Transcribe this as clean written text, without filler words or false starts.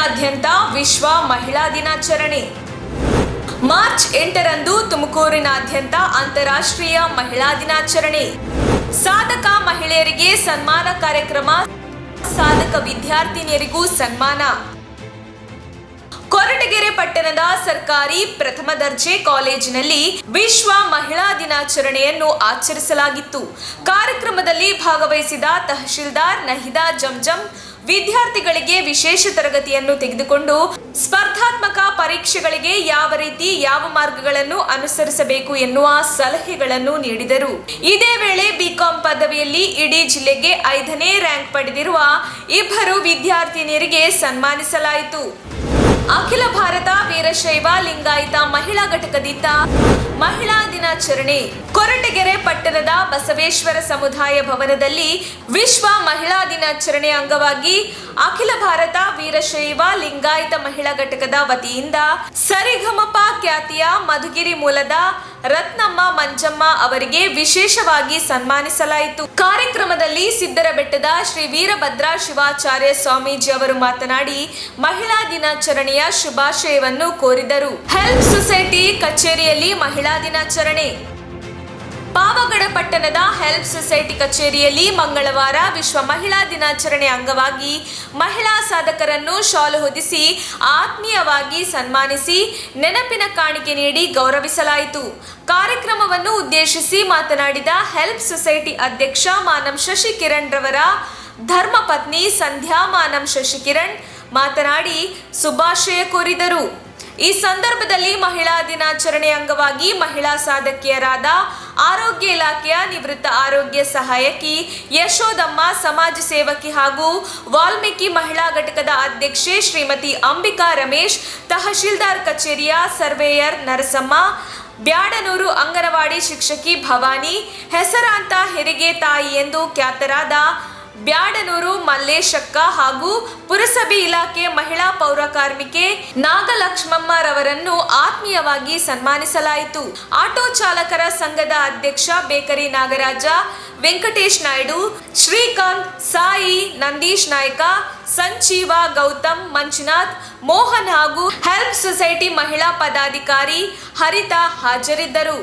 ತುಮಕೂರಿನಾದ್ಯಂತ ವಿಶ್ವ ಮಹಿಳಾ ದಿನಾಚರಣೆ. ಮಾರ್ಚ್ 8ರಂದು ತುಮಕೂರಿನಾದ್ಯಂತ ಅಂತಾರಾಷ್ಟ್ರೀಯ ಮಹಿಳಾ ದಿನಾಚರಣೆ. ಸಾಧಕ ಮಹಿಳೆಯರಿಗೆ ಸನ್ಮಾನ ಕಾರ್ಯಕ್ರಮ, ಸಾಧಕ ವಿದ್ಯಾರ್ಥಿನಿಯರಿಗೂ ಸನ್ಮಾನ. ಕೊರಟಗೆರೆ ಪಟ್ಟಣದ ಸರ್ಕಾರಿ ಪ್ರಥಮ ದರ್ಜೆ ಕಾಲೇಜಿನಲ್ಲಿ ವಿಶ್ವ ಮಹಿಳಾ ದಿನಾಚರಣೆಯನ್ನು ಆಚರಿಸಲಾಗಿತ್ತು. ಕಾರ್ಯಕ್ರಮದಲ್ಲಿ ಭಾಗವಹಿಸಿದ ತಹಶೀಲ್ದಾರ್ ನಹಿದಾ ಜಂಜಂ ವಿದ್ಯಾರ್ಥಿಗಳಿಗೆ ವಿಶೇಷ ತರಗತಿಯನ್ನು ತೆಗೆದುಕೊಂಡು ಸ್ಪರ್ಧಾತ್ಮಕ ಪರೀಕ್ಷೆಗಳಿಗೆ ಯಾವ ಮಾರ್ಗಗಳನ್ನು ಅನುಸರಿಸಬೇಕು ಎನ್ನುವ ಸಲಹೆಗಳನ್ನು ನೀಡಿದರು. ಇದೇ ವೇಳೆ ಬಿಕಾಂ ಪದವಿಯಲ್ಲಿ ಇಡೀ ಜಿಲ್ಲೆಗೆ 5ನೇ ರ್ಯಾಂಕ್ ಪಡೆದಿರುವ 2 ವಿದ್ಯಾರ್ಥಿನಿಯರಿಗೆ ಸನ್ಮಾನಿಸಲಾಯಿತು. ಅಖಿಲ ಭಾರತ ವೀರಶೈವ ಲಿಂಗಾಯತ ಮಹಿಳಾ ಘಟಕದಿಂದ ಮಹಿಳಾ ದಿನಾಚರಣೆ. ಕೊರಟಗೆರೆ ಪಟ್ಟಣದ ಬಸವೇಶ್ವರ ಸಮುದಾಯ ಭವನದಲ್ಲಿ ವಿಶ್ವ ಮಹಿಳಾ ದಿನಾಚರಣೆ ಅಂಗವಾಗಿ ಅಖಿಲ ಭಾರತ ವೀರಶೈವ ಲಿಂಗಾಯತ ಮಹಿಳಾ ಘಟಕದ ವತಿಯಿಂದ ಸರಿಗಮಪ ಖ್ಯಾತಿಯ ಮಧುಗಿರಿ ಮೂಲದ ರತ್ನಮ್ಮ ಮಂಜಮ್ಮ ಅವರಿಗೆ ವಿಶೇಷವಾಗಿ ಸನ್ಮಾನಿಸಲಾಯಿತು. ಕಾರ್ಯಕ್ರಮದಲ್ಲಿ ಸಿದ್ದರಬೆಟ್ಟದ ಶ್ರೀ ವೀರಭದ್ರ ಶಿವಾಚಾರ್ಯ ಸ್ವಾಮೀಜಿ ಅವರು ಮಾತನಾಡಿ ಮಹಿಳಾ ದಿನಾಚರಣೆಯ ಶುಭಾಶಯವನ್ನು ಕೋರಿದರು. ಹೆಲ್ಪ್ ಸೊಸೈಟಿ ಕಚೇರಿಯಲ್ಲಿ ಮಹಿಳಾ ದಿನಾಚರಣೆ. ಪಾವಗಡ ಪಟ್ಟಣದ ಹೆಲ್ಪ್ ಸೊಸೈಟಿ ಕಚೇರಿಯಲ್ಲಿ ಮಂಗಳವಾರ ವಿಶ್ವ ಮಹಿಳಾ ದಿನಾಚರಣೆ ಅಂಗವಾಗಿ ಮಹಿಳಾ ಸಾಧಕರನ್ನು ಶಾಲು ಹೊದಿಸಿ ಆತ್ಮೀಯವಾಗಿ ಸನ್ಮಾನಿಸಿ ನೆನಪಿನ ಕಾಣಿಕೆ ನೀಡಿ ಗೌರವಿಸಲಾಯಿತು. ಕಾರ್ಯಕ್ರಮವನ್ನು ಉದ್ದೇಶಿಸಿ ಮಾತನಾಡಿದ ಹೆಲ್ಪ್ ಸೊಸೈಟಿ ಅಧ್ಯಕ್ಷ ಮಾನಂ ಶಶಿಕಿರಣ್ ರವರ ಧರ್ಮಪತ್ನಿ ಸಂಧ್ಯಾ ಮಾನಂ ಶಶಿಕಿರಣ್ ಮಾತನಾಡಿ ಶುಭಾಶಯ ಕೋರಿದರು. ಈ ಸಂದರ್ಭದಲ್ಲಿ ಮಹಿಳಾ ದಿನಾಚರಣೆ ಅಂಗವಾಗಿ ಮಹಿಳಾ ಸಾಧಕಿಯರಾದ ಆರೋಗ್ಯ ಇಲಾಖೆಯ ನಿವೃತ್ತ ಆರೋಗ್ಯ ಸಹಾಯಕಿ ಯಶೋದಮ್ಮ, ಸಮಾಜ ಸೇವಕಿ ಹಾಗೂ ವಾಲ್ಮೀಕಿ ಮಹಿಳಾ ಘಟಕದ ಅಧ್ಯಕ್ಷೆ ಶ್ರೀಮತಿ ಅಂಬಿಕಾ ರಮೇಶ್, ತಹಶೀಲ್ದಾರ್ ಕಚೇರಿಯ ಸರ್ವೇಯರ್ ನರಸಮ್ಮ, ಬ್ಯಾಡನೂರು ಅಂಗನವಾಡಿ ಶಿಕ್ಷಕಿ ಭವಾನಿ, ಹೆಸರಾಂತ ಹೆರಿಗೆ ತಾಯಿ ಎಂದು ಖ್ಯಾತರಾದ ಬ್ಯಾಡನೂರು ಮಲ್ಲೇಶಕ್ಕ ಹಾಗೂ ಪುರಸಭೆ ಇಲಾಖೆ ಮಹಿಳಾ ಪೌರ ಕಾರ್ಮಿಕೆ ನಾಗಲಕ್ಷ್ಮಮ್ಮ ರವರನ್ನು ಆತ್ಮೀಯವಾಗಿ ಸನ್ಮಾನಿಸಲಾಯಿತು. ಆಟೋ ಚಾಲಕರ ಸಂಘದ ಅಧ್ಯಕ್ಷ ಬೇಕರಿ ನಾಗರಾಜ, ವೆಂಕಟೇಶ್ ನಾಯ್ಡು, ಶ್ರೀಕಾಂತ್, ಸಾಯಿ, ನಂದೀಶ್ ನಾಯ್ಕ, ಸಂಜೀವ, ಗೌತಮ್, ಮಂಜುನಾಥ್, ಮೋಹನ್ ಹಾಗೂ ಹೆಲ್ಪ್ ಸೊಸೈಟಿ ಮಹಿಳಾ ಪದಾಧಿಕಾರಿ ಹರಿತಾ ಹಾಜರಿದ್ದರು.